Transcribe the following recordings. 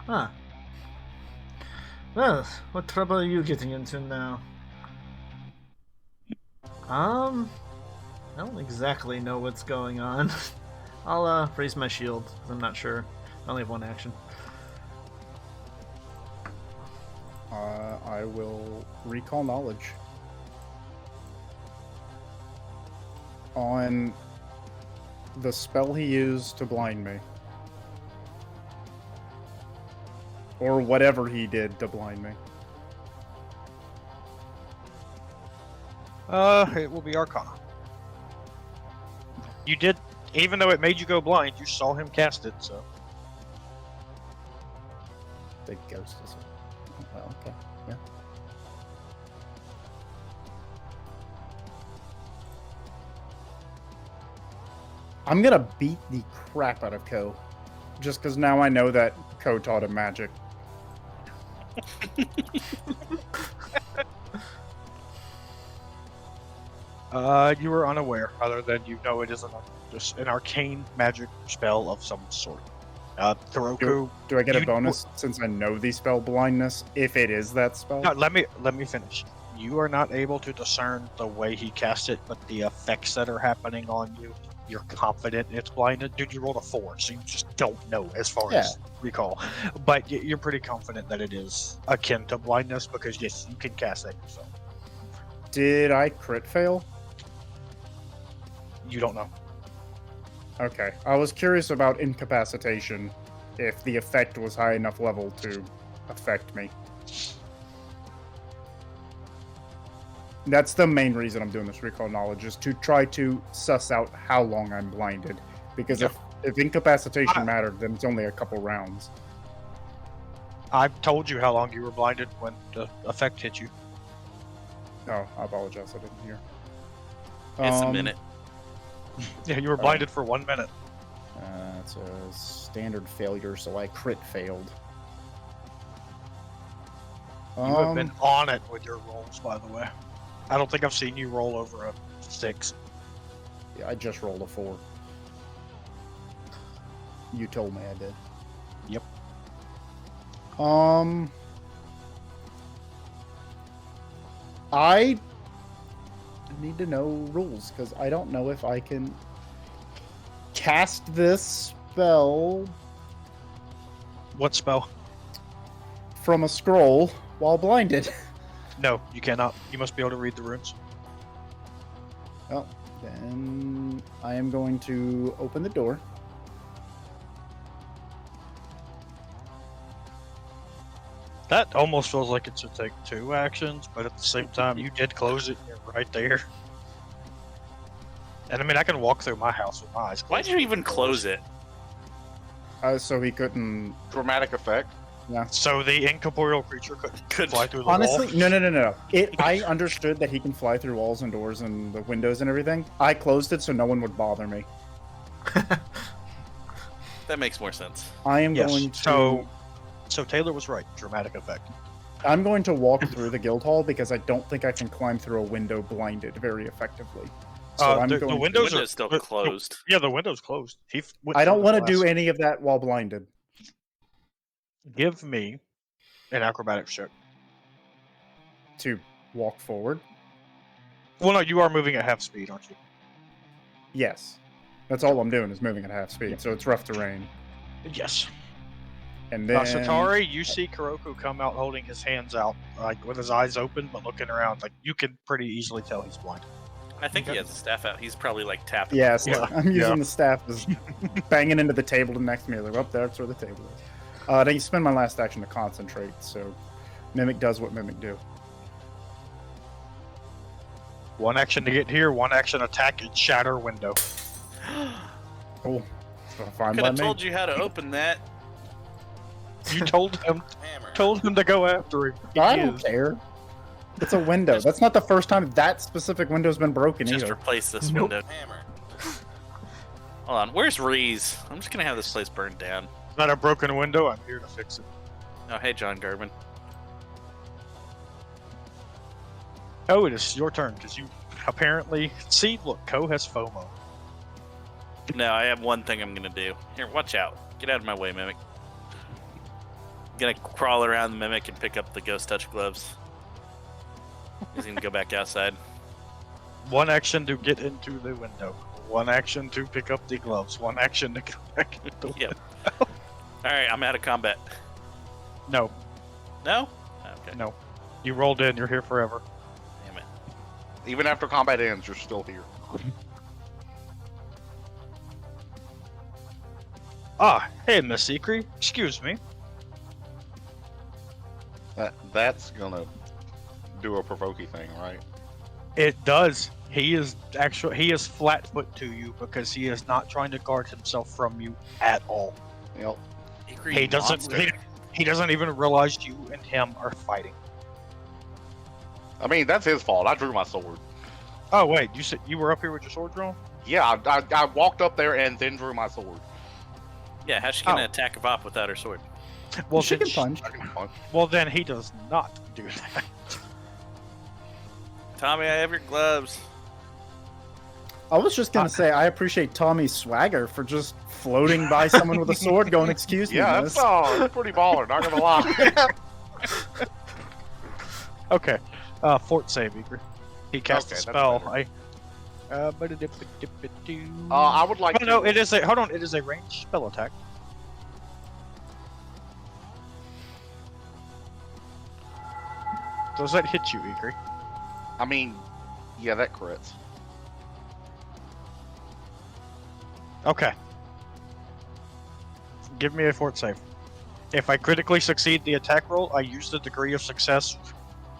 Huh. Well, what trouble are you getting into now? I don't exactly know what's going on. I'll raise my shield, because I'm not sure. I only have one action. I will recall knowledge on the spell he used to blind me. Or whatever he did to blind me. It will be Arcana. You did, even though it made you go blind, you saw him cast it, so. The ghost is... Well, okay, yeah. I'm gonna beat the crap out of Ko. Just because now I know that Ko taught him magic. You were unaware, other than you know it is just an arcane magic spell of some sort. Kuroku. Do I get a bonus since I know the spell blindness, if it is that spell? No, let me finish. You are not able to discern the way he cast it, but the effects that are happening on you, you're confident it's blinded. Dude, you rolled a 4, so you just don't know as far as recall. But you're pretty confident that it is akin to blindness, because yes, you can cast that yourself. Did I crit fail? You don't know. Okay. I was curious about incapacitation, if the effect was high enough level to affect me. That's the main reason I'm doing this recall knowledge, is to try to suss out how long I'm blinded. Because if incapacitation mattered, then it's only a couple rounds. I've told you how long you were blinded when the effect hit you. Oh, I apologize, I didn't hear. It's a minute. Yeah, you were blinded for 1 minute. It's a standard failure, so I crit failed. You have been on it with your rolls, by the way. I don't think I've seen you roll over a 6. Yeah, I just rolled a 4. You told me I did. Yep. I need to know rules, because I don't know if I can cast this spell. What spell? From a scroll while blinded. No, you cannot. You must be able to read the runes. Well, then I am going to open the door. That almost feels like it should take 2 actions, but at the same time, you did close it. You're right there. And I mean, I can walk through my house with my eyes closed. Why'd you even close it? So he couldn't... Dramatic effect. Yeah. So the incorporeal creature could fly through the Honestly, wall? no. I understood that he can fly through walls and doors and the windows and everything. I closed it so no one would bother me. That makes more sense. I am going to... So Taylor was right. Dramatic effect. I'm going to walk through the guild hall because I don't think I can climb through a window blinded very effectively. So The windows are still closed. Yeah, the window's closed. I don't want to do any of that while blinded. Give me an acrobatics check. To walk forward? Well, no, you are moving at half speed, aren't you? Yes. That's all I'm doing is moving at half speed, so it's rough terrain. Yes. And then... Setari, you see Kuroku come out holding his hands out, like with his eyes open, but looking around. Like you can pretty easily tell he's blind. I think he has the staff out. He's probably like tapping. Yeah, so I'm using the staff as banging into the table next to me. Like, oh, that's where the table is. Then you spend my last action to concentrate, so Mimic does what Mimic do. 1 action to get here, 1 action attack and shatter window. Cool. So fine Could by have me. told you how to open that. You told him to go after him. I don't care. It's a window. That's not the first time that specific window's been broken Just either. replace this window. Hammer. Hold on, where's Reese? I'm just gonna have this place burned down. It's not a broken window. I'm here to fix it. Oh, hey, John Garvin. Oh, it is your turn because you apparently see. Look, Ko has FOMO. No, I have one thing I'm gonna do. Here, watch out. Get out of my way, Mimic. Gonna crawl around the mimic and pick up the ghost touch gloves. He's gonna go back outside. One action to get into the window. One action to pick up the gloves. One action to go back into the Yep. window. Alright, I'm out of combat. No, No? Okay. no. You rolled in. You're here forever. Damn it. Even after combat ends, you're still here. Ah, hey, Miss Ikrie. Excuse me. That's gonna do a provoking thing, right? It does. He is flat-foot to you because he is not trying to guard himself from you at all. Yep. Ikrie, He doesn't. monster. He doesn't even realize you and him are fighting. I mean, that's his fault. I drew my sword. Oh wait, you said you were up here with your sword drawn? Yeah, I walked up there and then drew my sword. Yeah, how's she gonna attack a Vop without her sword? Well, She then, can punch. I can punch. well, then he does not do that. Tommy, I have your gloves. I was just gonna say I appreciate Tommy's swagger for just floating by someone with a sword, going, "Excuse me, Yeah, miss." that's pretty baller. Not gonna lie. Okay, fort save, Ikrie. He cast Okay, a that's spell. better. I I would like. Oh no, it is a hold on. It is a ranged spell attack. Does that hit you, Ikrie? I mean, yeah, that crits. Okay. Give me a fort save. If I critically succeed the attack roll, I use the degree of success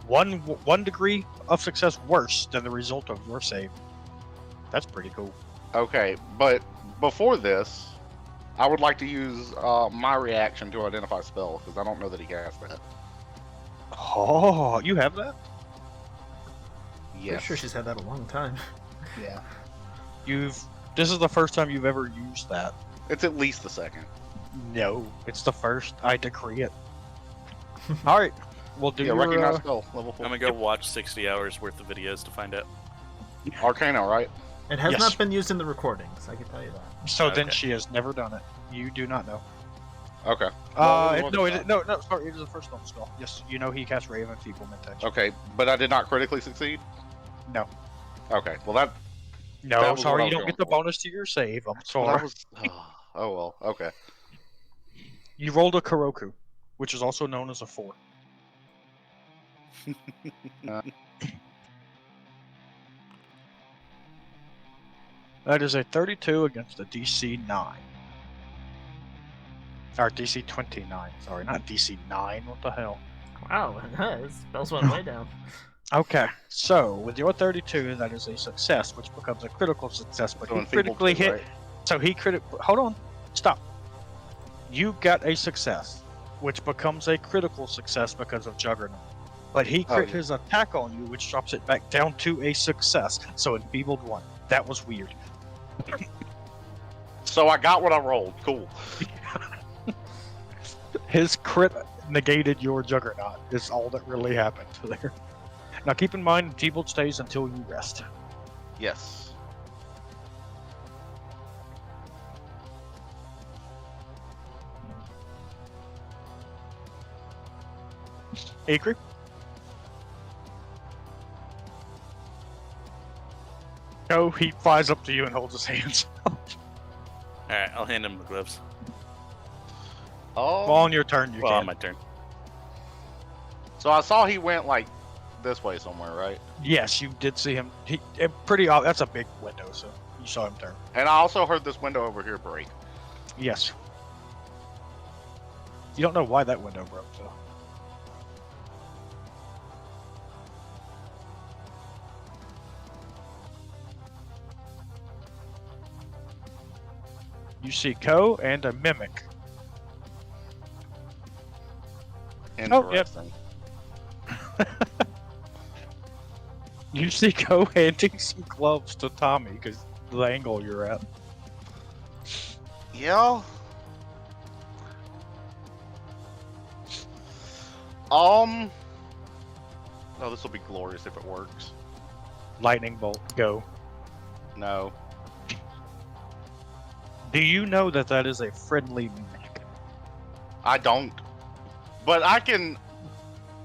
one degree of success worse than the result of your save. That's pretty cool. Okay, but before this, I would like to use my reaction to identify spell because I don't know that he has that. Oh, you have that? I'm Yes. sure she's had that a long time. Yeah. This is the first time you've ever used that. It's at least the second. No, it's the first. I decree it. All right, we'll do Yeah, your, recognize spell level I'm 4. gonna go watch 60 hours worth of videos to find out. Arcana, right? It has Yes. not been used in the recordings, I can tell you that. So then Okay. she has never done it. You do not know. Okay. Well, it No, wasn't no, sorry, it is the first level spell. Yes, you know he cast Ray of Enfeeblement. Okay, but I did not critically succeed. No. Okay. Well, that No, That was what sorry, I you was don't get going the for. bonus to your save. I'm well, sorry. that was. Oh well. Okay. You rolled a Kuroku, which is also known as a 4. That is a 32 against a DC 9. Or DC 29, sorry, not DC 9, what the hell? Wow, his spells went way down. Okay, so with your 32, that is a success, which becomes a critical success, but So he enfeebled critically too, hit. right? So he hold on, stop. You got a success, which becomes a critical success because of Juggernaut. But he Oh, crit yeah. his attack on you, which drops it back down to a success. So enfeebled 1. That was weird. So I got what I rolled. Cool. His crit negated your Juggernaut, is all that really happened there. Now keep in mind, enfeebled stays until you rest. Yes. Ikrie? Oh, he flies up to you and holds his hands. Alright, I'll hand him the gloves. Oh. On your turn, you Well, can. on my turn. So I saw he went like this way somewhere, right? Yes, you did see him. That's a big window, so you saw him turn. And I also heard this window over here break. Yes. You don't know why that window broke, though. You see Ko and a mimic. Oh, yep. Interesting. You see Ko handing some gloves to Tommy because the angle you're at. Yeah. No, this will be glorious if it works. Lightning bolt, go. No. Do you know that that is a friendly mimic? I don't. but I can,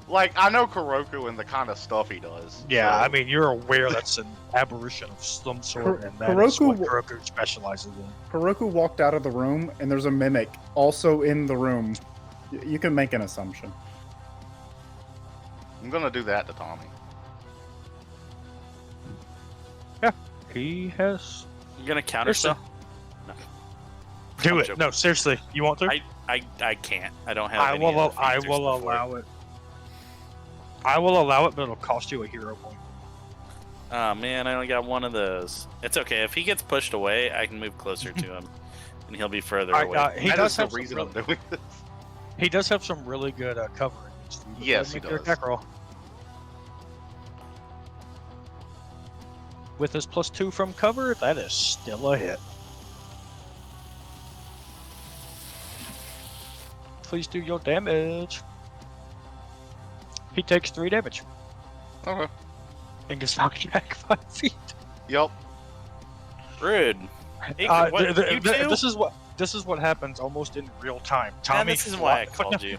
like, I know Kuroku and the kind of stuff he does. Yeah, so- I mean, you're aware that's an aberration of some sort, and that is Kuroku- what Kuroku specializes in. Kuroku walked out of the room, and there's a mimic also in the room. You can make an assumption. I'm gonna do that to Tommy. He has... You gonna counterspell? Do I'm it. joking. No, seriously. You want to? I can't. I don't have. I any will. of the I features will before. allow it. I will allow it, but it'll cost you a hero point. Oh man, I only got one of those. It's okay. If he gets pushed away, I can move closer to him, and he'll be further away. He That does is the have some reason really, I'm doing this. he does have some really good cover. Just Yes, he make your does. attack roll. With his +2 from cover, that is still a hit. Please do your damage. He takes 3 damage Okay. and gets knocked back 5 feet. Yep. Rude. Hey, what, you two? This is what happens almost in real time. Man, Tommy, this is why I called you.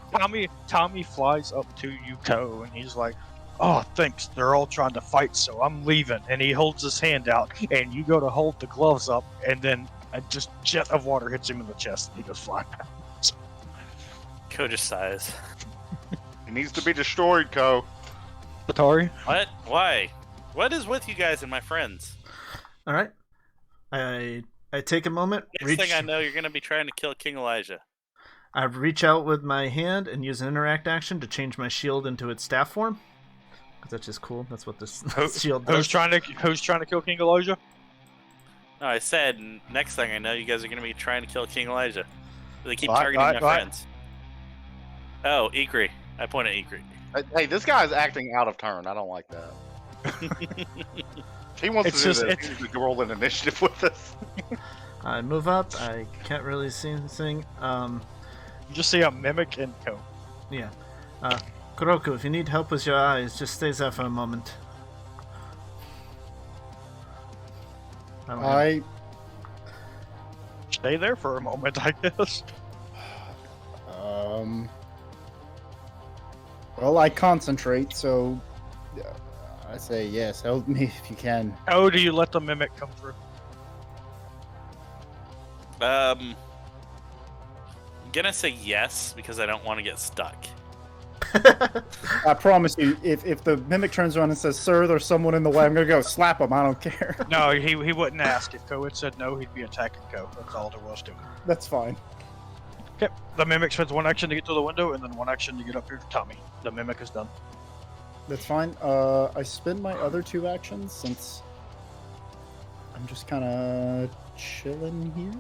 Tommy flies up to Yuko and he's like, "Oh, thanks. They're all trying to fight, so I'm leaving." And he holds his hand out, and you go to hold the gloves up, and then a just jet of water hits him in the chest, and he goes flying. Ko just sighs. He needs to be destroyed, Ko. Setari? What? Why? What is with you guys and my friends? All right. I take a moment. Next thing I know, you're gonna be trying to kill King Elijah. I reach out with my hand and use an interact action to change my shield into its staff form. Because that's just cool. That's what this shield does. Who's trying to kill King Elijah? No, I said next thing I know, you guys are gonna be trying to kill King Elijah. They keep What? targeting my What? friends. Oh, Ikrie. I point at Ikrie. Hey, this guy's acting out of turn. I don't like that. He wants It's to do just- this. He needs to roll an initiative with us. I move up. I can't really see anything. You just see a mimic and Ko. Yeah. Kuroku, if you need help with your eyes, just stay there for a moment. I don't have- I Stay there for a moment, I guess. Well, I concentrate, so I say yes. Help me if you can. How do you let the mimic come through? I'm gonna say yes because I don't want to get stuck. I promise you, if the mimic turns around and says, "Sir, there's someone in the way," I'm gonna go slap him. I don't care. No, he wouldn't ask. If Ko had said no, he'd be attacking Ko. That's all there was to it. That's fine. Okay, the mimic spends 1 action to get to the window, and then 1 action to get up here to Tommy. The mimic is done. That's fine. I spend my other 2 actions since I'm just kind of chilling here.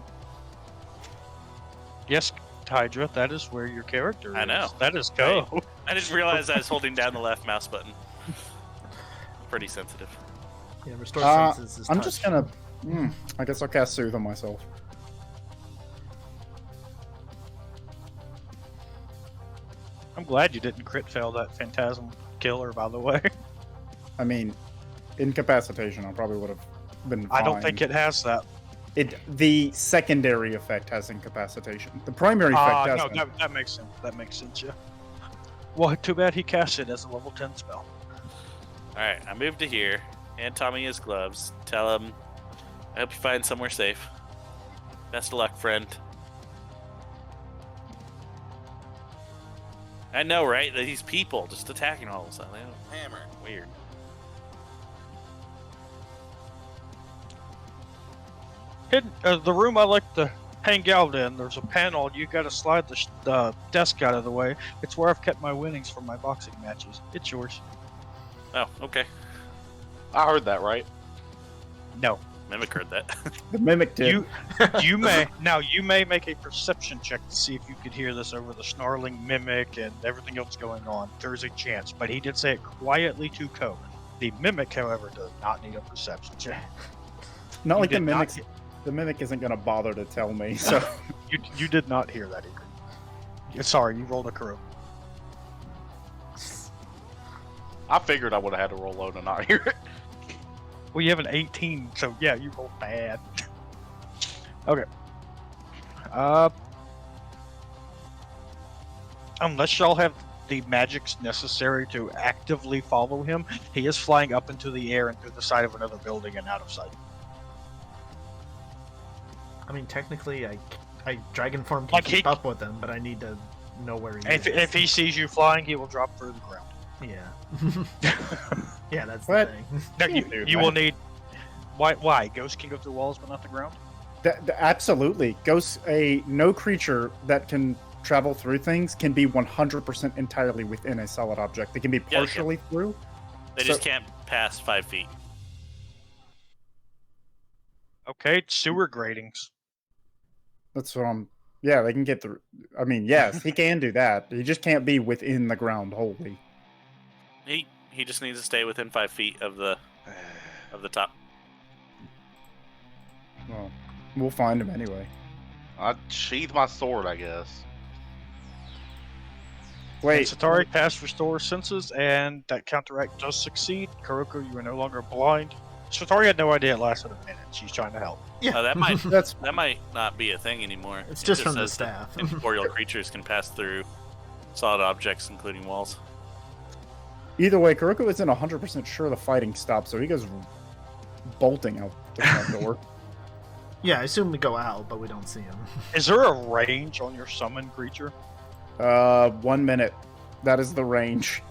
Yes, Hydra, that is where your character is. I know. That is Ko. I didn't realize I was holding down the left mouse button. Pretty sensitive. Yeah, restore senses is I'm touch. just gonna. I guess I'll cast Soothe on myself. I'm glad you didn't crit fail that Phantasm killer, by the way. I mean, incapacitation. I probably would have been. Fine. I don't think it has that. The secondary effect has incapacitation. The primary effect No, doesn't. that makes sense. That makes sense, yeah. Well, too bad he cast it as a level 10 spell. Alright, I moved to here. Hand Tommy his gloves. Tell him, I hope you find somewhere safe. Best of luck, friend. I know, right? These people just attacking all of a sudden. They don't hammer. Weird. The room I like to hang out in, there's a panel. You gotta slide the desk out of the way. It's where I've kept my winnings from my boxing matches. It's yours. Oh, okay. I heard that, right? No. Mimic heard that. The mimic did. You may make a perception check to see if you could hear this over the snarling mimic and everything else going on. There's a chance, but he did say it quietly to Ko. The mimic, however, does not need a perception check. Not You like the did not mimic. The mimic isn't gonna bother to tell me. So You did not hear that either. Sorry, you rolled a Kuroku. I figured I would have had to roll low to not hear it. Well, you have an 18, so yeah, you rolled bad. Okay. unless y'all have the magics necessary to actively follow him, he is flying up into the air and through the side of another building and out of sight. I mean, technically, I dragon form can Like keep up with him, but I need to know where he is. If he sees you flying, he will drop through the ground. Yeah. Yeah, that's What? the thing. No, you will need. Why? Ghosts can go through walls, but not the ground. Absolutely. Ghosts, no creature that can travel through things can be 100% entirely within a solid object. They can be Yeah, they can. partially through. They just can't pass 5 feet. Okay, sewer gratings. That's what I'm. Yeah, they can get through. I mean, yes, he can do that. He just can't be within the ground wholly. He just needs to stay within 5 feet of the top. Well, we'll find him anyway. I'd sheath my sword, I guess. Wait, Setari cast Restore Senses, and that counteract does succeed. Kuroku, you are no longer blind. Setari had no idea it lasted a minute. She's trying to help. Yeah. That might that's that might not be a thing anymore. It's It just from the says that staff. Incorporeal creatures can pass through solid objects, including walls. either way. Kuroku isn't 100% sure the fighting stops, so he goes bolting out the front door. Yeah, I assume we go out, but we don't see him. Is there a range on your summon creature? 1 minute. That is the range.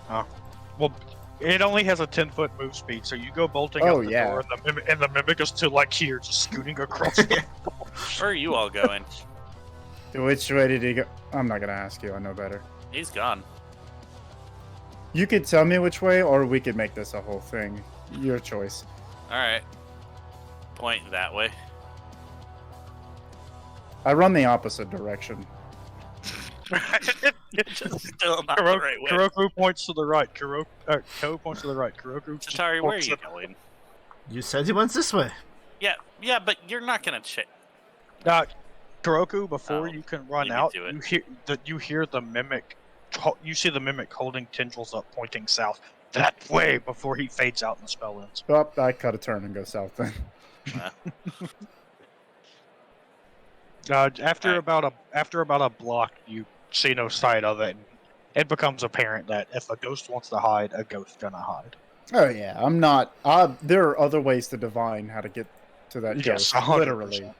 Well, it only has a 10-foot move speed, so you go bolting Oh, out the yeah. door, and the mimic is still like here, just scooting across the Where are you all going? Which way did he go? I'm not gonna ask you. I know better. He's gone. You could tell me which way, or we could make this a whole thing. Your choice. All right. Point that way. I run the opposite direction. Still not the right way. Kuroku points to the right. Ko points to the right. Kuroku. Setari, where are points you to- going? You said he went this way. Yeah, but you're not gonna check. Kuroku, before Oh, you can run leave me out, to it. you hear the mimic. You see the mimic holding tendrils up, pointing south. That way, before he fades out and the spell ends. Oh, I cut a turn and go south then. After Alright. about a block, you see no sight of it. And it becomes apparent that if a ghost wants to hide, a ghost's gonna hide. Oh yeah, I'm not. There are other ways to divine how to get to that Yes, ghost. 100%. Literally,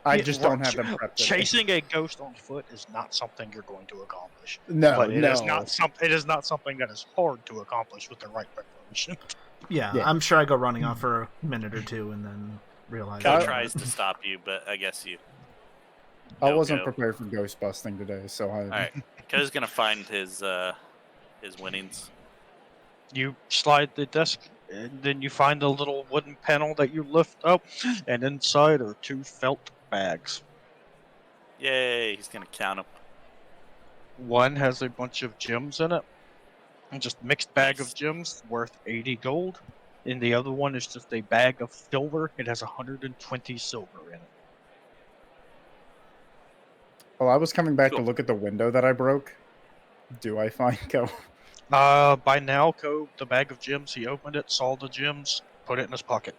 I just don't have them prepped. Chasing a ghost on foot is not something you're going to accomplish. No, But it no. is not it is not something that is hard to accomplish with the right preparation. Yeah, Yeah. I'm sure I go running off for a minute or two and then realize. Ko I- tries to stop you, but I guess you. I No wasn't go. prepared for ghost busting today, so I. All right. Ko's gonna find his winnings. You slide the desk, and then you find a little wooden panel that you lift up, and inside are 2 felt bags. Yay! He's gonna count them. One has a bunch of gems in it, and just mixed bag Nice. of gems worth 80 gold. And the other one is just a bag of silver. It has 120 silver in it. Well, I was coming back Cool. to look at the window that I broke. Do I find go? By now, Ko, the bag of gems, he opened it, saw the gems, put it in his pocket.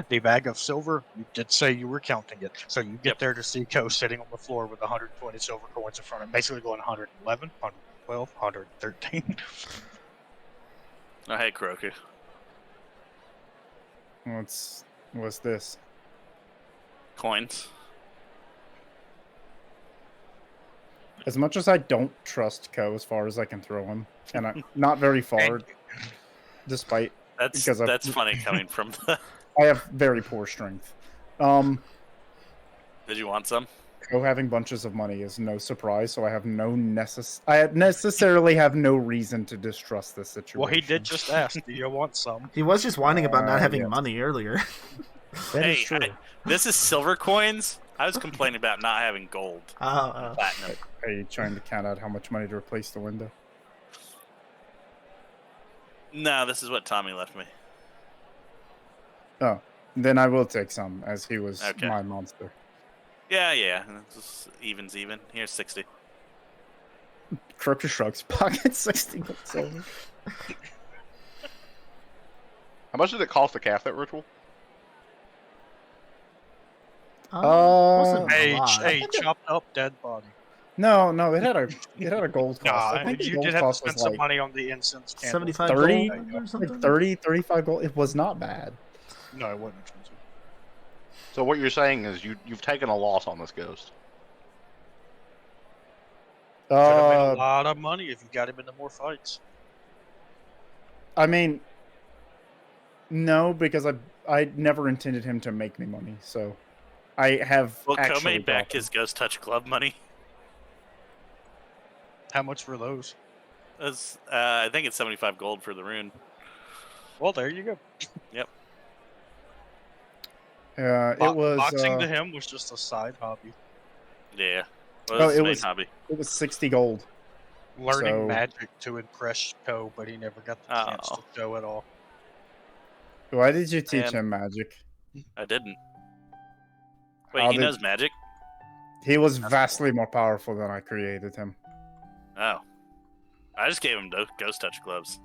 The bag of silver, you did say you were counting it, so you get Yep. there to see Ko sitting on the floor with 120 silver coins in front of him, basically going 111, 112, 113. Oh, hey, Kuroku. What's this? Coins. As much as I don't trust Ko as far as I can throw him, and I'm not very far, despite That's Because I've- that's funny coming from the. I have very poor strength. Did you want some? Ko having bunches of money is no surprise, so I have I necessarily have no reason to distrust this situation. Well, he did just ask, do you want some? He was just whining about not having yes. money earlier. That is Hey, true. this is silver coins. I was complaining about not having gold, platinum. Are you trying to count out how much money to replace the window? No, this is what Tommy left me. Oh, then I will take some, as he was Okay. my monster. Yeah. This is even. Here's 60. Kuroku shrugs, pocket 60 gold silver. How much did it cost to cast that ritual? Wasn't a A lot. chopped up dead body. No, it had a gold cost. I Nah, think the you gold did have to cost spend was some like money on the incense candles. 75 30 gold or something? like 30, 35 gold. It was not bad. No, it wasn't expensive. So what you're saying is you've taken a loss on this ghost. Could have made a lot of money if you got him into more fights. I mean, no, because I never intended him to make me money, so I have Well, Ko actually made back dropped him. his Ghost Touch Glove money. How much were those? That's, I think it's 75 gold for the rune. Well, there you go. Yep. It was boxing to him was just a side hobby. Yeah. Well, that's his it main was hobby. it was 60 gold. Learning So- magic to impress Ko, but he never got the chance to show it all. Why did you teach Man. him magic? I didn't. Wait, How he did- knows magic? He was That's vastly more powerful than I created him. Oh. I just gave him Ghost Touch Gloves.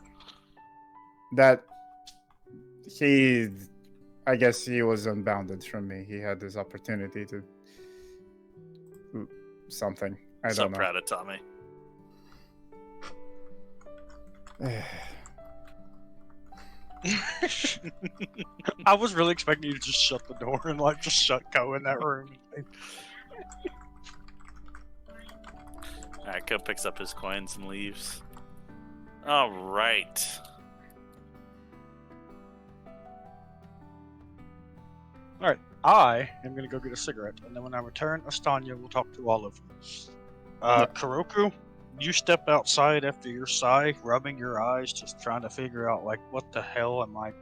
That I guess he was unbounded from me. He had this opportunity to something. I So don't know. proud of Tommy. I was really expecting you to just shut the door and like just shut Ko in that room. Alright, Ko picks up his coins and leaves. Alright. I am gonna go get a cigarette, and then when I return, Astanya will talk to all of you. Kuroku, you step outside after your sigh, rubbing your eyes, just trying to figure out like what the hell am I?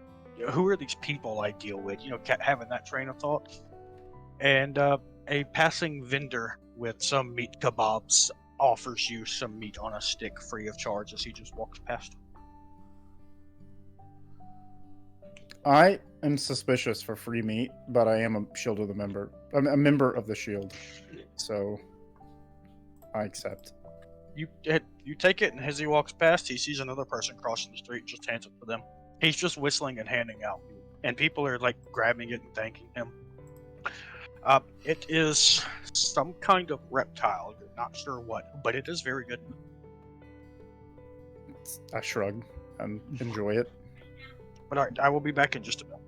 Who are these people I deal with? You know, having that train of thought. And a passing vendor with some meat kebabs offers you some meat on a stick free of charge as he just walks past. I am suspicious for free meat, but I am a Shield of the member. I'm a member of the Shield, so I accept. You take it, and as he walks past, he sees another person crossing the street and just hands it to them. He's just whistling and handing out meat, and people are like grabbing it and thanking him. It is some kind of reptile. You're not sure what, but it is very good. I shrug and enjoy it. But alright, I will be back in just a minute.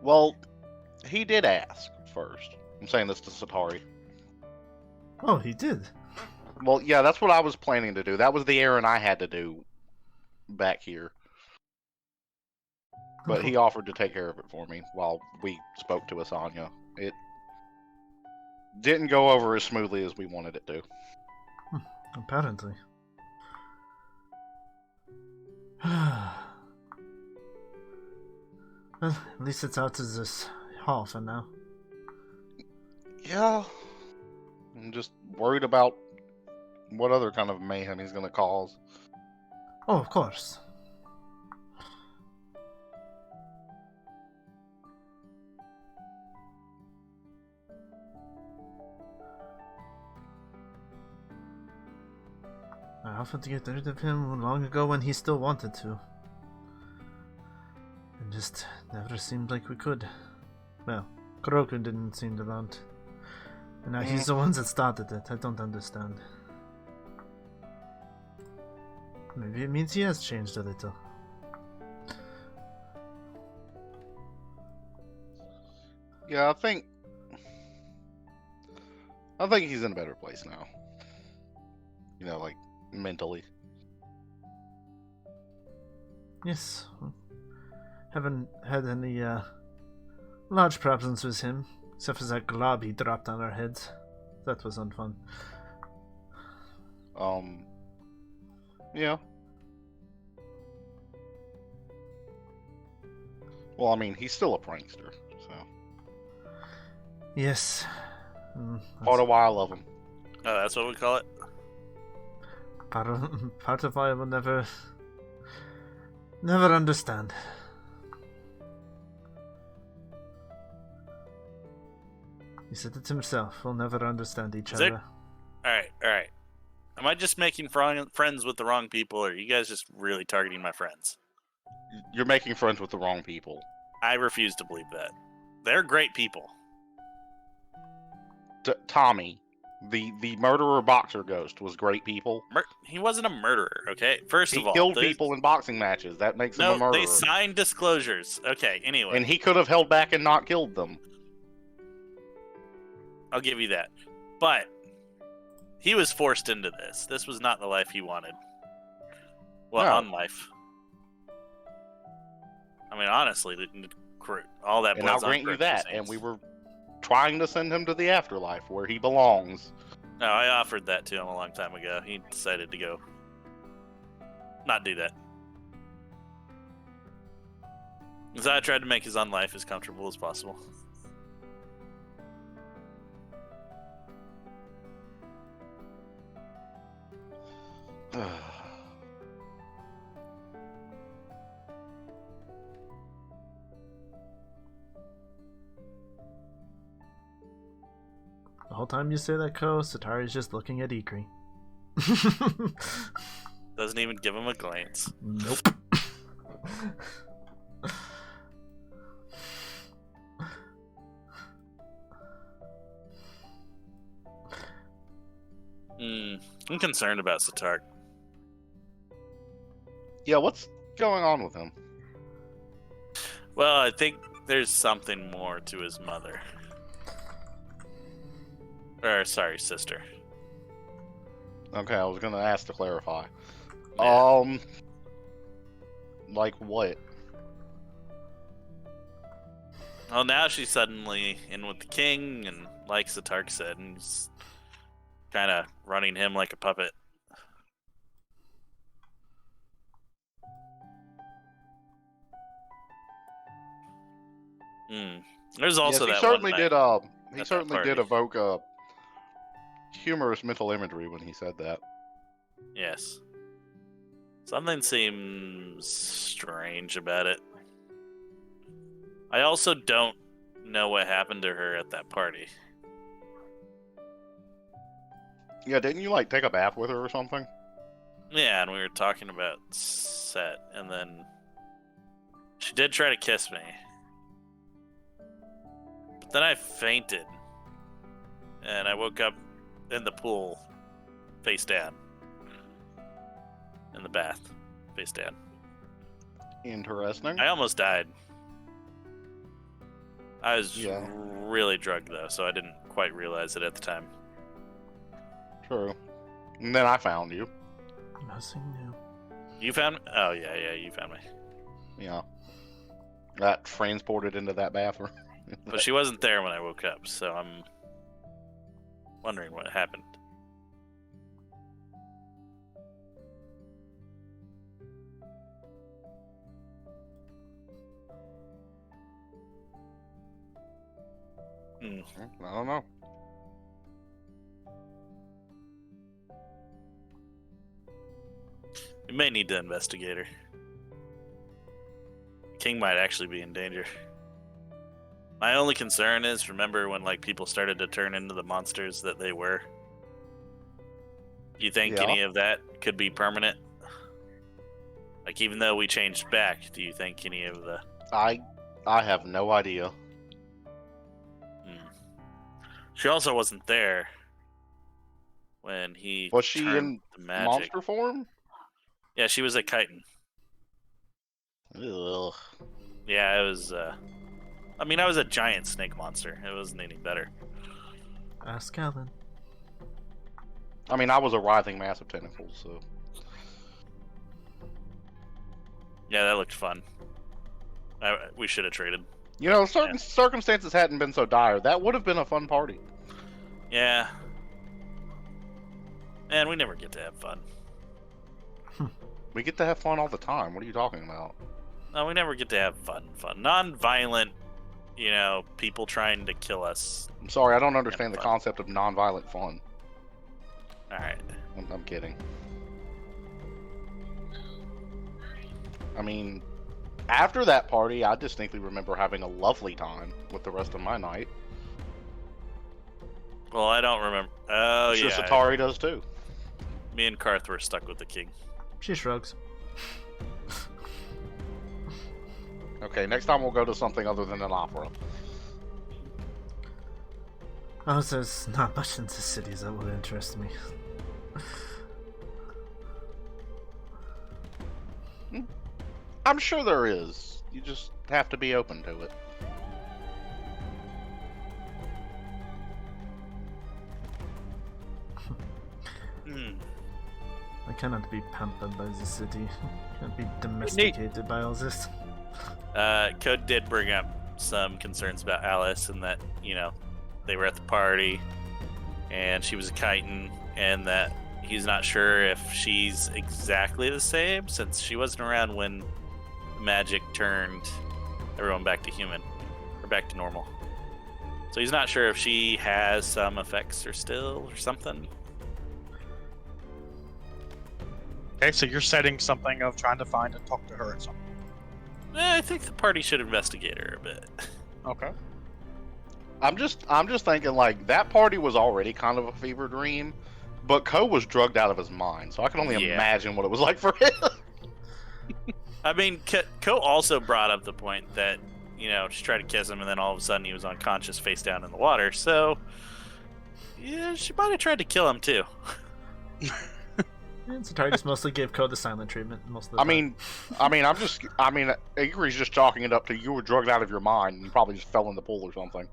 Well, he did ask first. I'm saying this to Setari. Oh, he did. Well, yeah, that's what I was planning to do. That was the errand I had to do back here. But he offered to take care of it for me while we spoke to Asanya. It didn't go over as smoothly as we wanted it to. Apparently. Well, at least it's out of this hall for now. Yeah. I'm just worried about what other kind of mayhem he's going to cause. Oh, of course. I offered to get rid of him long ago when he still wanted to. It just never seemed like we could. Well, Kuroku didn't seem to want. And now he's the one that started it. I don't understand. Maybe it means he has changed a little. Yeah, I think he's in a better place now. You know, like mentally. Yes. Haven't had any large problems with him, except for that glob he dropped on our heads. That was unfun. Yeah. Well, I mean, he's still a prankster, so. Yes. Part of why I love him. Oh, that's what we call it? Part of why I will never understand. He said it himself. We'll never understand each Is other. Alright. Am I just making friends with the wrong people, or are you guys just really targeting my friends? You're making friends with the wrong people. I refuse to believe that. They're great people. Tommy, the murderer boxer ghost, was great people. He wasn't a murderer, okay? First He of all, killed people in boxing matches. That makes him a no, murderer. they signed disclosures. Okay, anyway. And he could have held back and not killed them. I'll give you that. But he was forced into this. This was not the life he wanted. Well, No. on life. I mean, honestly, all that. And I'll grant you that. And we were trying to send him to the afterlife where he belongs. No, I offered that to him a long time ago. He decided to go not do that. So I tried to make his own life as comfortable as possible. The whole time you say that, Setari's just looking at Ikrie. Doesn't even give him a glance. Nope. I'm concerned about Setari. Yeah, what's going on with him? Well, I think there's something more to his mother. Or, sorry, sister. Okay, I was gonna ask to clarify. Yeah. Like what? Well, now she's suddenly in with the king, and like Setari said, and he's kind of running him like a puppet. There's also yes, that one night he that certainly party. did evoke a humorous mental imagery when he said that. Yes. Something seems strange about it. I also don't know what happened to her at that party. Yeah, didn't you like take a bath with her or something? Yeah, and we were talking about Set, and then she did try to kiss me. But then I fainted, and I woke up in the pool, face down. In the bath, face down. Interesting. I almost died. I was Yeah. really drugged, though, so I didn't quite realize it at the time. True. And then I found you. Nothing new. You found me? Oh, yeah, you found me. Yeah. Got transported into that bathroom. But she wasn't there when I woke up, so I'm wondering what happened. I don't know. We may need to investigate her. King might actually be in danger. My only concern is, remember when people started to turn into the monsters that they were? You think Yeah. any of that could be permanent? Even though we changed back, do you think any of the... I have no idea. She also wasn't there when he Was she turned in the magic. monster form? Yeah, she was at chitin. Ugh. Yeah, it was. I was a giant snake monster. It wasn't any better. Ask Alan. I was a writhing mass of tentacles, so. Yeah, that looked fun. We should have traded. Certain circumstances hadn't been so dire. That would have been a fun party. Yeah. Man, we never get to have fun. We get to have fun all the time. What are you talking about? No, we never get to have fun. Non-violent, people trying to kill us. I'm sorry, I don't understand the fun. concept of non-violent fun. Alright. I'm kidding. After that party, I distinctly remember having a lovely time with the rest of my night. Well, I don't remember. Oh, Sure, yeah. Setari does too. Me and Karth were stuck with the king. She shrugs. Okay, next time we'll go to something other than an opera. Oh, there's not much in the cities that would interest me. I'm sure there is. You just have to be open to it. I cannot be pampered by the city. Can't be domesticated by all this. Code did bring up some concerns about Alice and that, they were at the party and she was a chitin, and that he's not sure if she's exactly the same since she wasn't around when magic turned everyone back to human or back to normal. So he's not sure if she has some effects or something. Okay, so you're setting something of trying to find and talk to her at some point. I think the party should investigate her a bit. Okay. I'm just thinking like that party was already kind of a fever dream, but Ko was drugged out of his mind, so I can only imagine what it was like for him. I mean, Ko also brought up the point that, she tried to kiss him and then all of a sudden he was unconscious face down in the water, so yeah, she might have tried to kill him too. And Setari just mostly gave Ko the silent treatment most of the time. Ikrie's just chalking it up to you were drugged out of your mind and you probably just fell in the pool or something.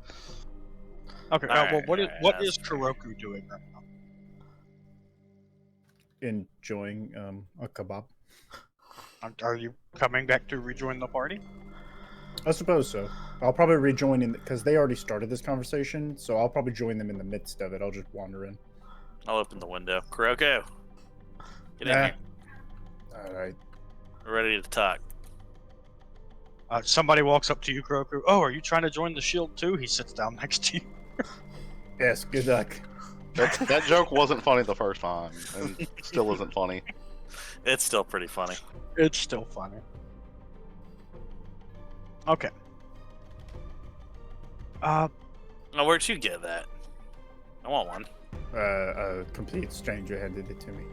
Okay, well, what is Kuroku doing right now? Enjoying a kebab. Are you coming back to rejoin the party? I suppose so. I'll probably rejoin in because they already started this conversation, so I'll probably join them in the midst of it. I'll just wander in. I'll open the window. Kuroku, get in here. All right. We're ready to talk. Somebody walks up to you, Kuroku. Oh, are you trying to join the shield too? He sits down next to you. Yes, good luck. That joke wasn't funny the first time, and still isn't funny. It's still pretty funny. It's still funny. Okay. Now, where'd you get that? I want one. A complete stranger handed it to me.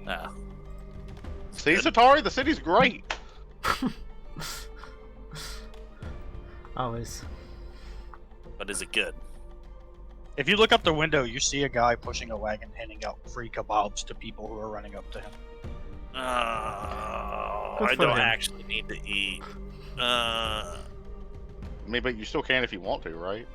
No. See, Setari, the city's great. Always. But is it good? If you look up the window, you see a guy pushing a wagon handing out free kebabs to people who are running up to him. I don't actually need to eat. I mean, but you still can if you want to, right?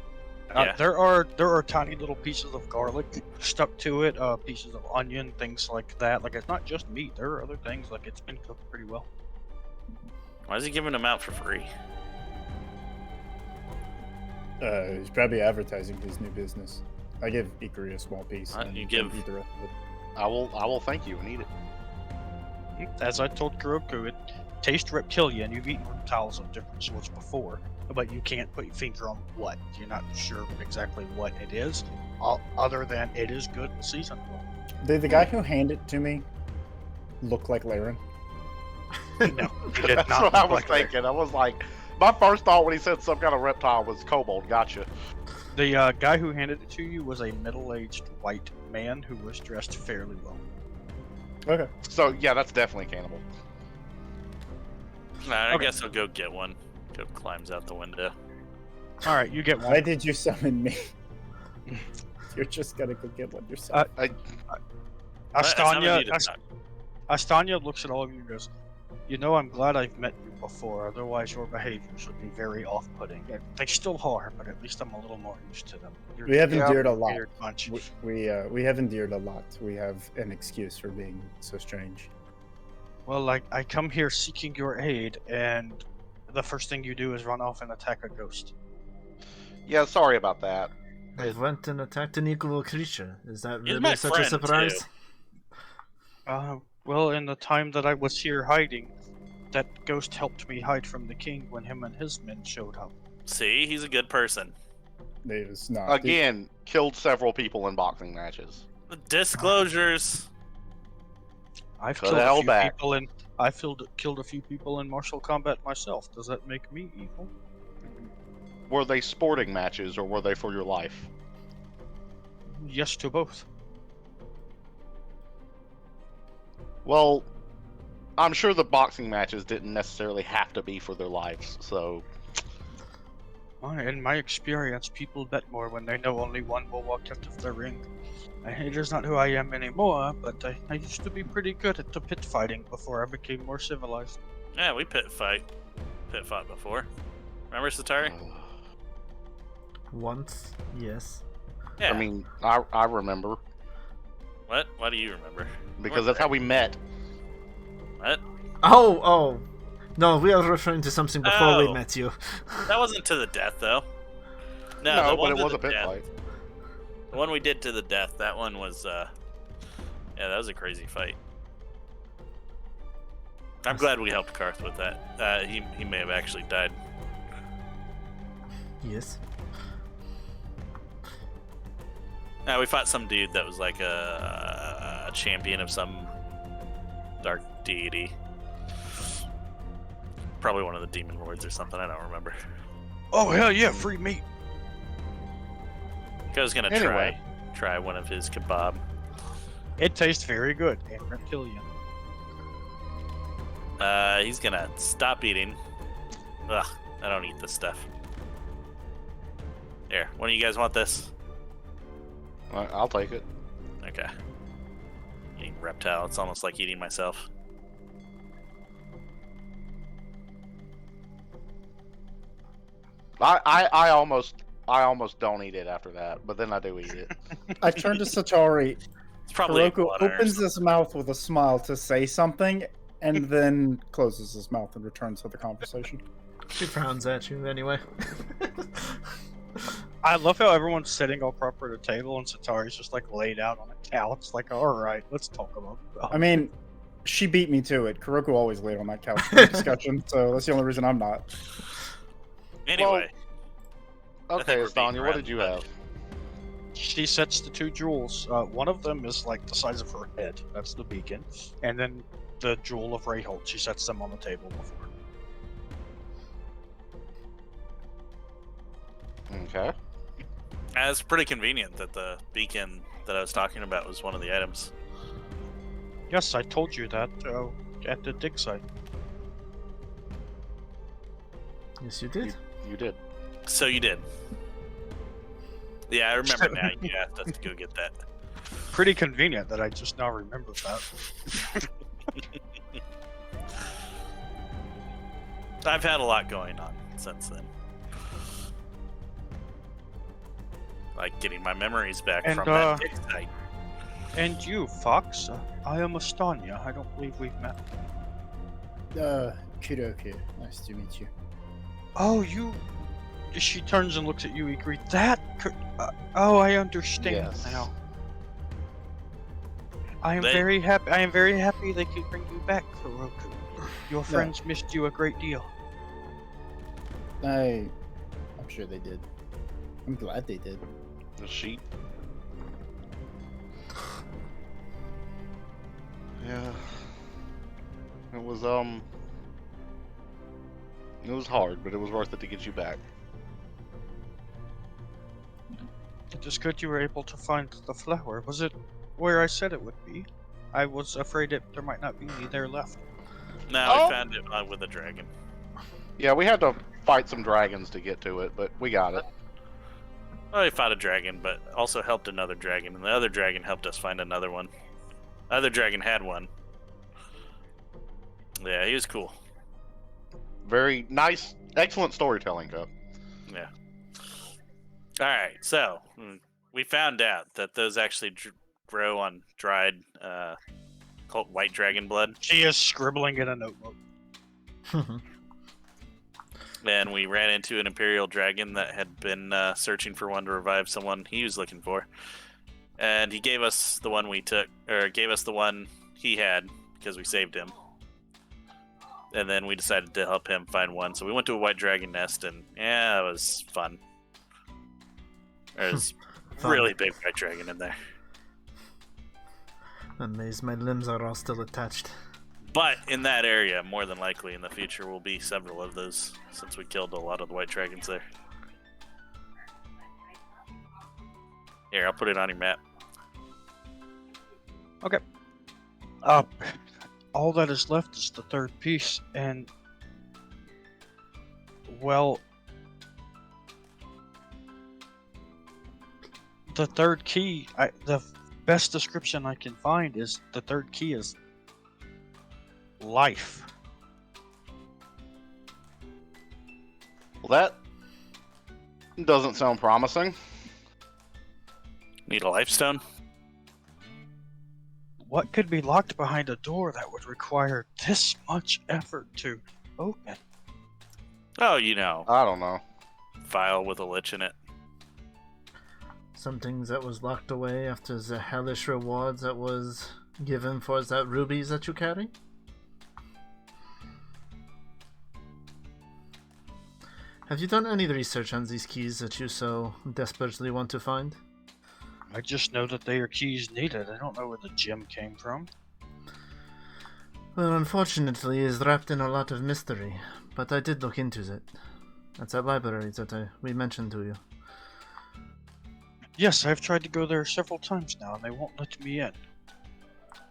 Yeah. There are tiny little pieces of garlic stuck to it, pieces of onion, things like that. Like, it's not just meat. There are other things, like it's been cooked pretty well. Why is he giving them out for free? He's probably advertising his new business. I give Ikrie a small piece. And You give. eat the rest of it. I will thank you and eat it. As I told Kuroku, it tastes reptilian. You've eaten reptiles of different sorts before, but you can't put your finger on what. You're not sure exactly what it is, other than it is good and seasoned well. Did the guy who handed it to me look like Laren? No, he did That's not what I look was like that. thinking. I was like, my first thought when he said some kind of reptile was Kobold. Gotcha. The guy who handed it to you was a middle-aged white man who was dressed fairly well. Okay. So yeah, that's definitely cannibal. I Okay. guess I'll go get one. Go climbs out the window. All right, you get one. Why did you summon me? You're just gonna go get one yourself. Astanya looks at all of you and goes, I'm glad I've met you before, otherwise your behaviors would be very off-putting. They still are, but at least I'm a little more used to them. We have endured a You're lot. weird bunch. We have endured a lot. We have an excuse for being so strange. Well, I come here seeking your aid, and the first thing you do is run off and attack a ghost. Yeah, sorry about that. I went and attacked an equal creature. Is that He's really my such a friend, surprise? too. Well, in the time that I was here hiding, that ghost helped me hide from the king when him and his men showed up. See, he's a good person. It was not. Again, killed several people in boxing matches. The disclosures. I've Cut killed the a hell few back. people in killed a few people in martial combat myself. Does that make me evil? Were they sporting matches or were they for your life? Yes to both. Well, I'm sure the boxing matches didn't necessarily have to be for their lives, so In my experience, people bet more when they know only one will walk out of the ring. It is not who I am anymore, but I used to be pretty good at the pit fighting before I became more civilized. Yeah, we pit fought before. Remember, Setari? Once, yes. Yeah. I mean, I remember What? Why do you remember? because that's how we met. What? Oh. No, we are referring to something before we Oh. met you. That wasn't to the death, though. No, the but one it to was the a pit death- fight. The one we did to the death, that one was, yeah, that was a crazy fight. I'm glad we helped Karth with that. He may have actually died. Yes. We fought some dude that was like a champion of some dark deity. Probably one of the demon lords or something, I don't remember. Oh hell yeah, free meat. I was gonna Anyway. try one of his kebab. It tastes very good and reptilian. He's gonna stop eating. Ugh, I don't eat this stuff. Here, one of you guys want this? I'll take it. Okay. Eating reptile, it's almost like eating myself. I almost don't eat it after that, but then I do eat it. I turn to Setari. It's probably Kuroku blood iron or opens something. his mouth with a smile to say something, and then closes his mouth and returns to the conversation. She frowns at you anyway. I love how everyone's sitting all proper at a table and Satari's just like laid out on a couch. Like, alright, let's talk about it. I mean, she beat me to it. Kuroku always laid on that couch for the discussion, so that's the only reason I'm not. Anyway, I think Okay, we're beating Estanya, what around did you the have? She sets the two jewels. One of them is like the size of her head. That's the beacon. And then the jewel of Rayholt. She sets them on the table before. Okay. it's pretty convenient that the beacon that I was talking about was one of the items. Yes, I told you that at the dig site. Yes, you did. You did. So you did. Yeah, I remember now. You asked us to go get that. Pretty convenient that I just now remembered that. I've had a lot going on since then. Like getting my memories back And, from that dig site. And you, Fox. I am Estanya. I don't believe we've met. Kuroku. Nice to meet you. Oh, you. She turns and looks at you, Ikrie. Oh, I understand Yes. now. I am They- very happy. I am very happy they could bring you back, Kuroku. Your friends missed you a great deal. I'm sure they did. I'm glad they did. The sheet. Yeah. It was hard, but it was worth it to get you back. It is good you were able to find the flower. Was it where I said it would be? I was afraid there might not be any there left. No, Oh. we found it with a dragon. Yeah, we had to fight some dragons to get to it, but we got it. Well, we fought a dragon, but also helped another dragon, and the other dragon helped us find another one. The other dragon had one. Yeah, he was cool. Very nice, excellent storytelling, Cup. Yeah. Alright, so we found out that those actually grow on dried white dragon blood. She is scribbling in a notebook. And we ran into an Imperial dragon that had been searching for one to revive someone he was looking for. And he gave us the one we took, or gave us the one he had because we saved him. And then we decided to help him find one. So we went to a white dragon nest, and yeah, it was fun. There's Fun. really big white dragon in there. Amazed my limbs are all still attached. But in that area, more than likely in the future, will be several of those, since we killed a lot of the white dragons there. Here, I'll put it on your map. All that is left is the third piece, and well, the third key, the best description I can find is the third key is life. Well, that doesn't sound promising. Need a life stone? What could be locked behind a door that would require this much effort to open? Oh, you know, I don't know. vial with a lich in it. Some things that was locked away after the hellish rewards that was given for that rubies that you carry? Have you done any research on these keys that you so desperately want to find? I just know that they are keys needed. I don't know where the gem came from. Well, unfortunately, it is wrapped in a lot of mystery, but I did look into it. That's that library that we mentioned to you. Yes, I've tried to go there several times now, and they won't let me in.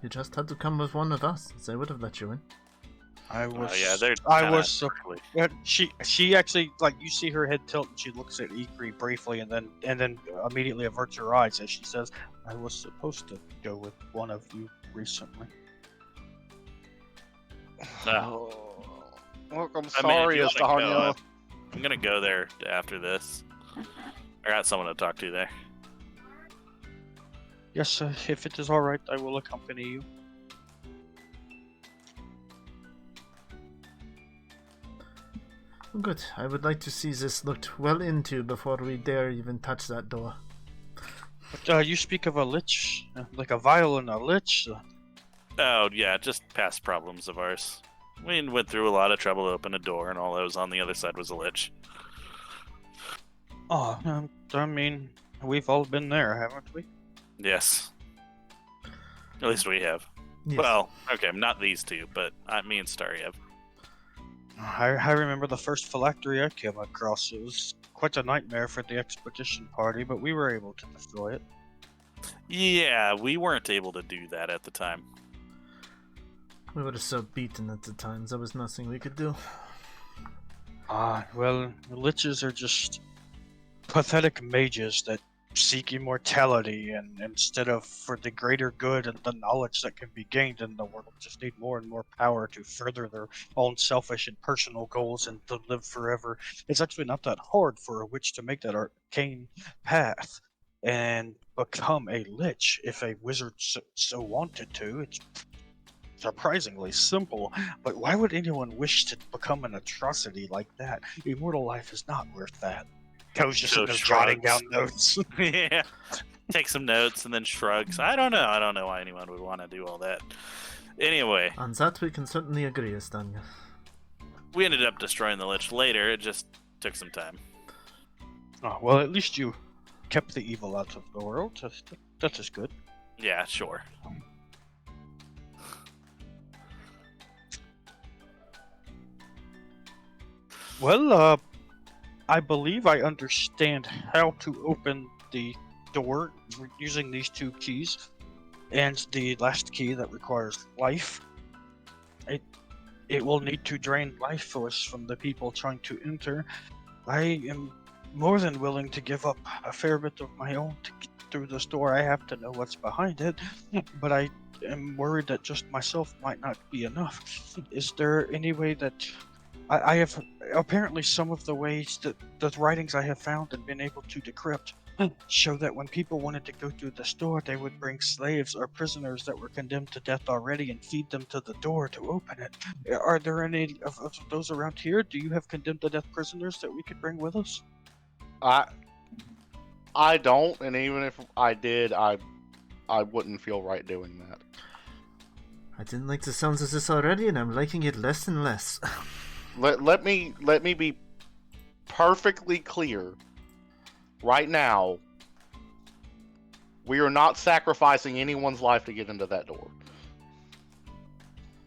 You just had to come with one of us. They would have let you in. I was. Yeah, they're I kinda was. prickly. She actually, like, you see her head tilt, and she looks at Ikrie briefly, and then immediately averts her eyes as she says, "I was supposed to go with one of you recently." Look, I'm I mean, sorry, if you wanna Estanya. go, I'm gonna go there after this. I got someone to talk to there. Yes, if it is all right, I will accompany you. Good. I would like to see this looked well into before we dare even touch that door. But you speak of a lich, like a vial and a lich. Oh, yeah, just past problems of ours. We went through a lot of trouble to open a door, and all that was on the other side was a lich. Oh, I mean, we've all been there, haven't we? Yes. At least we have. Yes. Well, okay, not these two, but me and Starry have. I remember the first phylactery I came across. It was quite a nightmare for the expedition party, but we were able to destroy it. Yeah, we weren't able to do that at the time. We were so beaten at the times. There was nothing we could do. Well, liches are just pathetic mages that seek immortality, and instead of for the greater good and the knowledge that can be gained in the world, just need more and more power to further their own selfish and personal goals and to live forever. It's actually not that hard for a witch to make that arcane path and become a lich if a wizard so wanted to. It's surprisingly simple, but why would anyone wish to become an atrocity like that? Immortal life is not worth that. Co's just Joe sitting there jotting shrugs. down notes. Yeah. Take some notes and then shrugs. I don't know why anyone would want to do all that. Anyway, On that we can certainly agree, Estanya. we ended up destroying the lich later. It just took some time. Oh, well, at least you kept the evil out of the world. That is good. Yeah, sure. Well, I believe I understand how to open the door using these two keys and the last key that requires life. It will need to drain life force from the people trying to enter. I am more than willing to give up a fair bit of my own to get through this door. I have to know what's behind it, but I am worried that just myself might not be enough. Is there any way that I have apparently some of the ways that the writings I have found and been able to decrypt show that when people wanted to go through the store, they would bring slaves or prisoners that were condemned to death already and feed them to the door to open it. Are there any of those around here? Do you have condemned to death prisoners that we could bring with us? I don't, and even if I did, I wouldn't feel right doing that. I didn't like the sounds of this already, and I'm liking it less and less. Let me be perfectly clear. Right now, we are not sacrificing anyone's life to get into that door.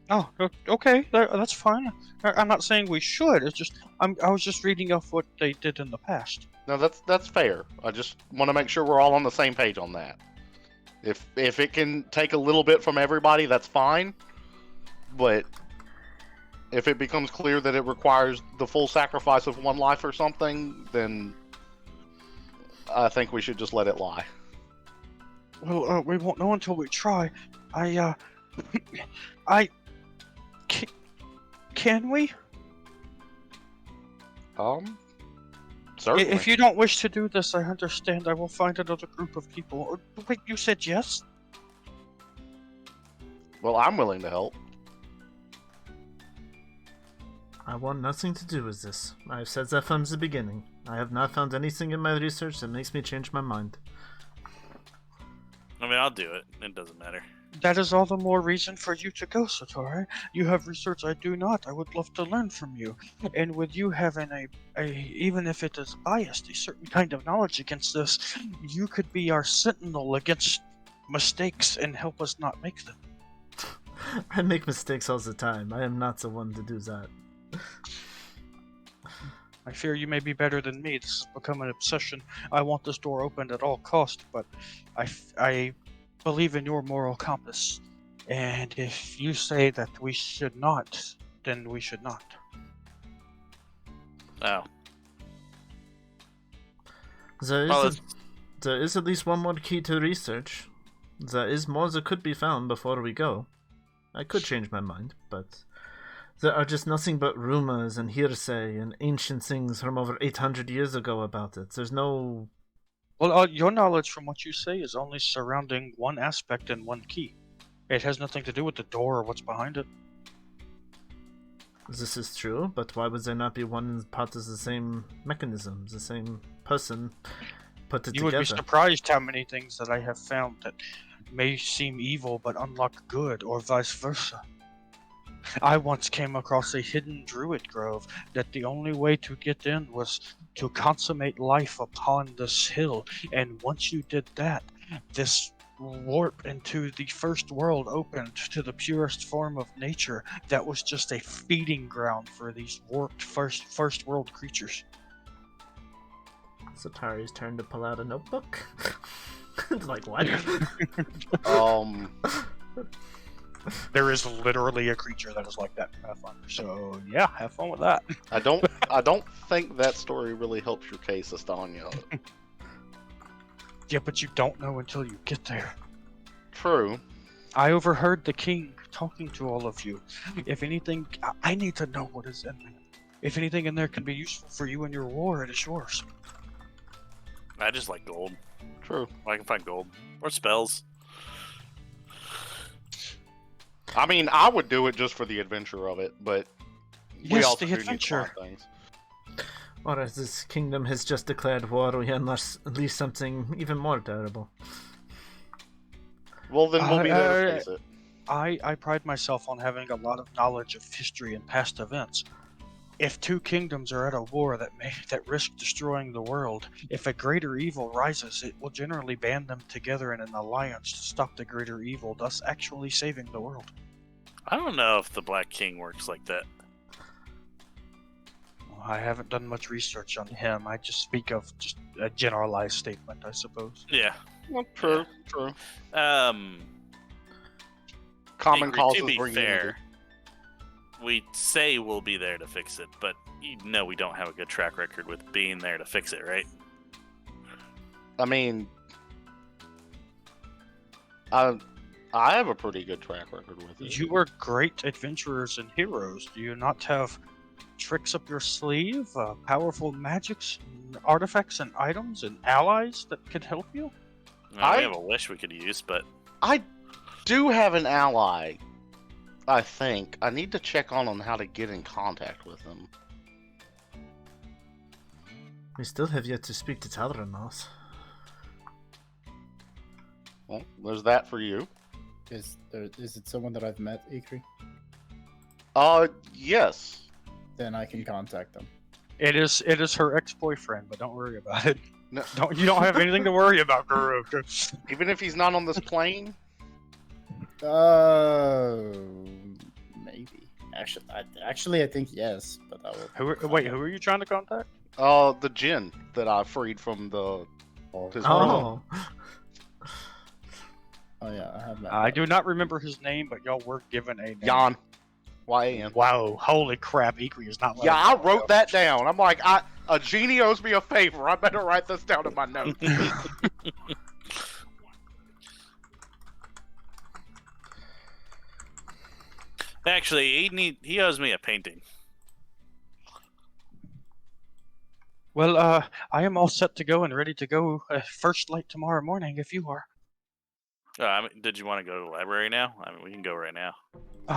Oh, okay, that's fine. I'm not saying we should. It's just I was just reading off what they did in the past. No, that's fair. I just want to make sure we're all on the same page on that. If it can take a little bit from everybody, that's fine. But if it becomes clear that it requires the full sacrifice of one life or something, then I think we should just let it lie. Well, we won't know until we try. Can we? Certainly. If you don't wish to do this, I understand. I will find another group of people. Wait, you said yes? Well, I'm willing to help. I want nothing to do with this. I've said that from the beginning. I have not found anything in my research that makes me change my mind. I mean, I'll do it. It doesn't matter. That is all the more reason for you to go, Setari. You have research I do not. I would love to learn from you. And with you having even if it is biased, a certain kind of knowledge against this, you could be our sentinel against mistakes and help us not make them. I make mistakes all the time. I am not the one to do that. I fear you may be better than me. This has become an obsession. I want this door opened at all cost, but I believe in your moral compass. And if you say that we should not, then we should not. Oh. There is at least one more key to research. There is more that could be found before we go. I could change my mind, but there are just nothing but rumors and hearsay and ancient things from over 800 years ago about it. There's no... Well, your knowledge from what you say is only surrounding one aspect and one key. It has nothing to do with the door or what's behind it. This is true, but why would there not be one part of the same mechanism, the same person put it together? You would be surprised how many things that I have found that may seem evil but unlock good, or vice versa. I once came across a hidden Druid grove that the only way to get in was to consummate life upon this hill, and once you did that, this warp into the first world opened to the purest form of nature that was just a feeding ground for these warped first world creatures. Setari's turn to pull out a notebook. Like, what? There is literally a creature that is like that in Pathfinder, so yeah, have fun with that. I don't think that story really helps your case, Estanya. Yeah, but you don't know until you get there. True. I overheard the king talking to all of you. If anything, I need to know what is in there. If anything in there can be useful for you in your war, it is yours. I just like gold. True. I can find gold. Or spells. I mean, I would do it just for the adventure of it, but we Yes, also the do need adventure. to find things. Or as this kingdom has just declared war, we unleash something even more terrible. Well, then we'll be there to face it. I pride myself on having a lot of knowledge of history and past events. If two kingdoms are at a war that risk destroying the world, if a greater evil rises, it will generally band them together in an alliance to stop the greater evil, thus actually saving the world. I don't know if the Black King works like that. I haven't done much research on him. I just speak of just a generalized statement, I suppose. Yeah. Well, true. Common causes to be bring fair, unity. we say we'll be there to fix it, but you know we don't have a good track record with being there to fix it, right? I mean, I have a pretty good track record with it. You were great adventurers and heroes. Do you not have tricks up your sleeve, powerful magics, artifacts, and items, and allies that could help you? We have a wish we could use, but I do have an ally, I think. I need to check on how to get in contact with them. We still have yet to speak to Talranos. Well, there's that for you. Is it someone that I've met, Ikrie? Yes. Then I can contact them. It is her ex-boyfriend, but don't worry about it. No. You don't have anything to worry about, Kuroku. Even if he's not on this plane? Maybe. Actually, I think yes, but I will. Who are you trying to contact? The djinn that I freed from his prison. Oh! Oh yeah, I have that. I do not remember his name, but y'all were given a name. Jan. Y-A-N. Wow, holy crap, Ikrie is not. Yeah, I wrote that down. I'm like, a genie owes me a favor. I better write this down in my notes. Actually, he owes me a painting. Well, I am all set to go and ready to go first light tomorrow morning if you are. Did you want to go to the library now? I mean, we can go right now.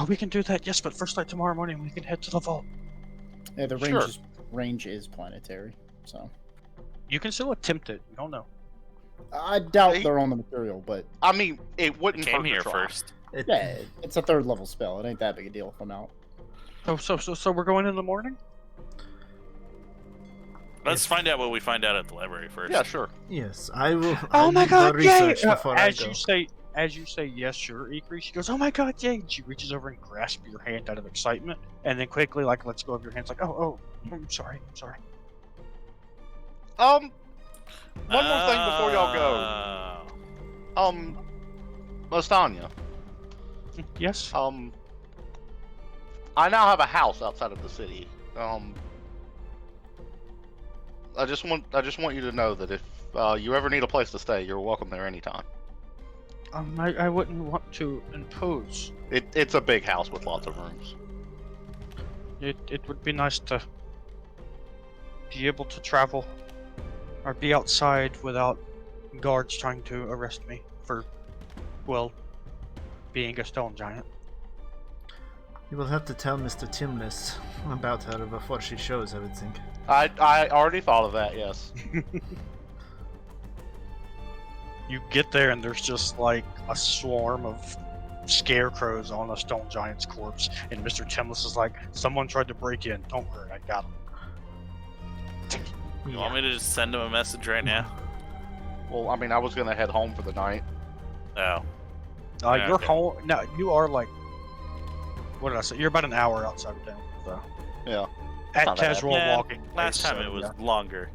We can do that, yes, but first light tomorrow morning we can head to the vault. Yeah, the Sure. range is planetary, so You can still attempt it. You don't know. I doubt Hey. they're on the material, but I mean, it wouldn't Came hurt to here try. first. yeah, it's a 3rd level spell. It ain't that big a deal if I'm out. So we're going in the morning? Let's find out what we find out at the library first. Yeah, sure. Yes, I will. Oh I my need god, the yay! research before I go. As you say yes, sure, Ikrie, she goes, oh my god, yay! And she reaches over and grasps your hand out of excitement, and then quickly, like, lets go of your hands, like, oh, I'm sorry. One more thing before y'all go. Lastanya. Yes? I now have a house outside of the city. I just want you to know that if you ever need a place to stay, you're welcome there anytime. I wouldn't want to impose. It's a big house with lots of rooms. It would be nice to be able to travel or be outside without guards trying to arrest me for, well, being a stone giant. You will have to tell Mr. Timless about her before she shows, I would think. I already thought of that. Yes. You get there and there's just like a swarm of scarecrows on a stone giant's corpse, and Mr. Timless is like, someone tried to break in. Don't worry, I got him. You want me to just send him a message right now? Well, I mean, I was gonna head home for the night. Oh. You're Okay. home. No, you are like, what did I say? You're about an hour outside of town. So. Yeah. At Not bad. casual Yeah, walking. Last pace, time so, it was yeah. longer.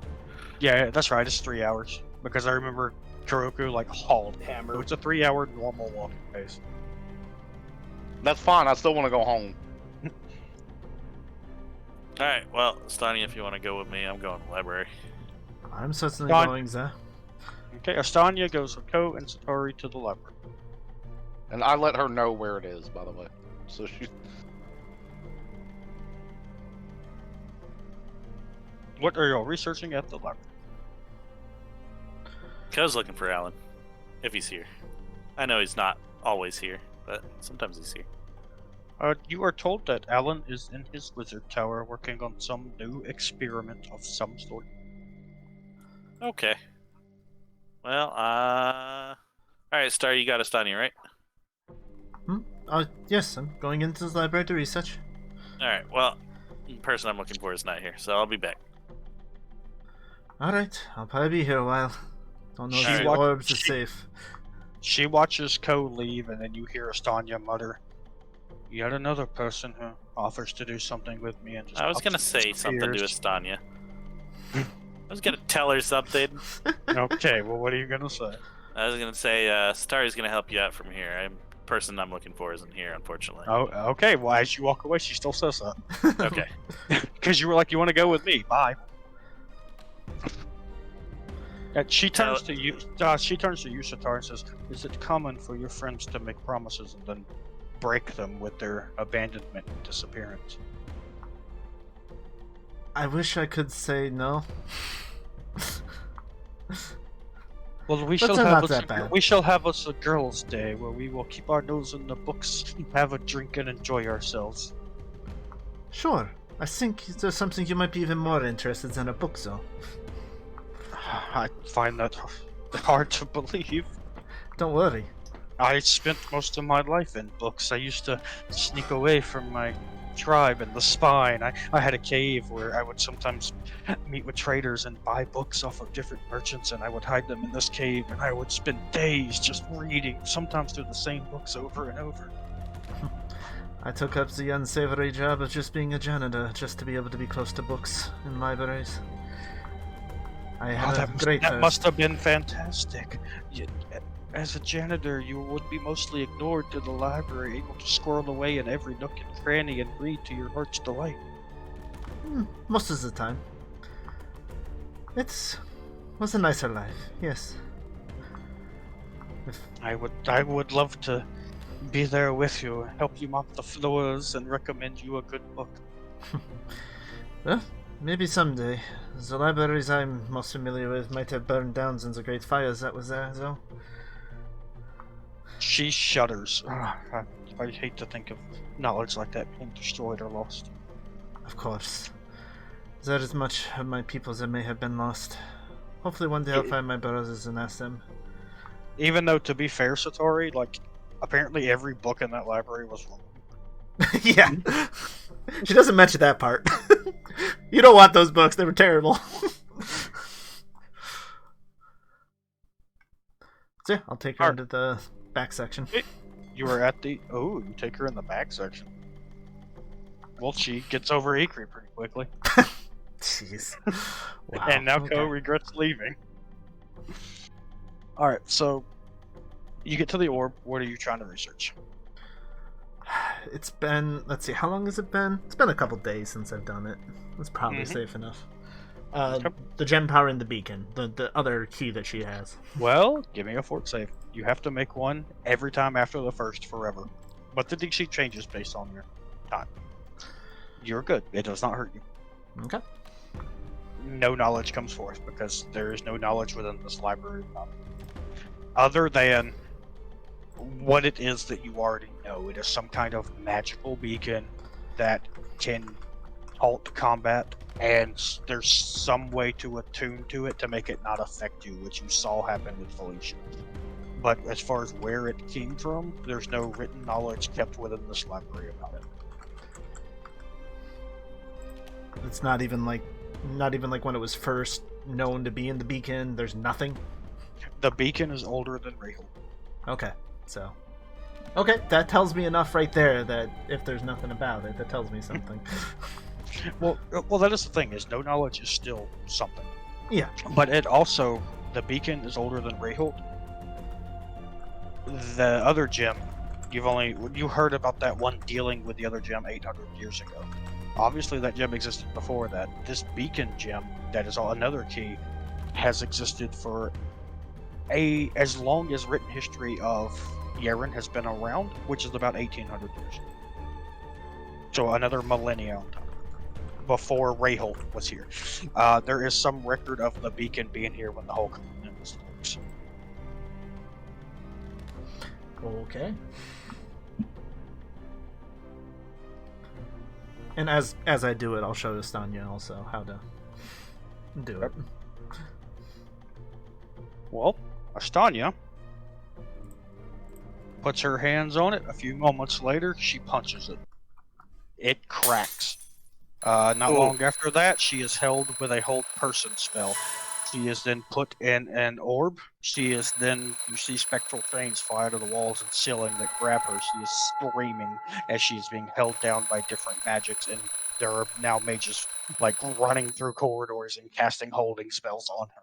Yeah, that's right. It's 3 hours because I remember Kuroku like hauled hammer. It's a 3 hour normal walking pace. That's fine. I still want to go home. Alright, well, Stani, if you want to go with me, I'm going to the library. I'm certainly Fine. going there. Okay, Astanya goes with Ko and Setari to the library. And I let her know where it is, by the way. So she. What are y'all researching at the library? Ko's looking for Alan, if he's here. I know he's not always here, but sometimes he's here. You are told that Alan is in his lizard tower working on some new experiment of some sort. Okay. Well, alright, Star, you got Astani, right? Yes, I'm going into the library to research. Alright, well, the person I'm looking for is not here, so I'll be back. Alright, I'll probably be here a while. Don't know if She the wa- orbs are she- safe. She watches Ko leave, and then you hear Astanya mutter, "Yet another person who offers to do something with me," and just I was pops gonna and say something to disappears. Astanya. I was gonna tell her something. Okay, well, what are you gonna say? I was gonna say, Starry's gonna help you out from here. The person I'm looking for isn't here, unfortunately. Oh, okay. Well, as you walk away, she still says that Okay. because you were like, "You want to go with me? Bye." She turns to you. She turns to you, Setari, and says, "Is it common for your friends to make promises and then break them with their abandonment and disappearance?" I wish I could say no. Well, we But shall they're have not that bad. we shall have us a girls' day where we will keep our nose in the books, have a drink, and enjoy ourselves. Sure. I think there's something you might be even more interested in a book, though. I find that hard to believe. Don't worry. I spent most of my life in books. I used to sneak away from my tribe in the spine. I had a cave where I would sometimes meet with traders and buy books off of different merchants, and I would hide them in this cave, and I would spend days just reading, sometimes through the same books over and over. I took up the unsavory job of just being a janitor, just to be able to be close to books and libraries. I had a great that thirst. must have been fantastic. As a janitor, you would be mostly ignored to the library, able to squirrel away in every nook and cranny and read to your heart's delight. Most of the time. It was a nicer life, yes. I would love to be there with you, help you mop the floors, and recommend you a good book. Well, maybe someday. The libraries I'm most familiar with might have burned down in the great fires that was there, though. She shudders. I hate to think of knowledge like that being destroyed or lost. Of course. There is much of my people that may have been lost. Hopefully one day I'll find my brothers and ask them. Even though, to be fair, Setari, like, apparently every book in that library was wrong. Yeah. She doesn't mention that part. You don't want those books, they were terrible. So yeah, I'll take her into the back section. You were at the... Oh, you take her in the back section. Well, she gets over Ikrie pretty quickly. Jeez. Wow. And now Ko regrets leaving. Alright, so... You get to the orb. What are you trying to research? It's been... Let's see, how long has it been? It's been a couple days since I've done it. It's probably safe enough. The gem powering the beacon. The other key that she has. Well, give me a fort save. You have to make one every time after the first forever. But the DC changes based on your time. You're good. It does not hurt you. Okay. No knowledge comes forth because there is no knowledge within this library other than what it is that you already know. It is some kind of magical beacon that can halt combat, and there's some way to attune to it to make it not affect you, which you saw happen with Felicia. But as far as where it came from, there's no written knowledge kept within this library about it. It's not even like when it was first known to be in the beacon. There's nothing. The beacon is older than Rahel. Okay, so that tells me enough right there that if there's nothing about it, that tells me something. Well, that is the thing, is no knowledge is still something. Yeah. But it also, the beacon is older than Rahel. The other gem, you heard about that one dealing with the other gem 800 years ago. Obviously that gem existed before that. This beacon gem, that is another key, has existed for as long as written history of Yeren has been around, which is about 1800 years. So another millennia on top, before Rahel was here. There is some record of the beacon being here when the whole continent was loose. Okay. And as I do it, I'll show Estanya also how to do it. Well, Estanya puts her hands on it. A few moments later, she punches it. It cracks. Not long after that, she is held with a hold person spell. She is then put in an orb. You see spectral chains fly out of the walls and ceiling that grab her. She is screaming as she is being held down by different magics, and there are now mages like running through corridors and casting holding spells on her.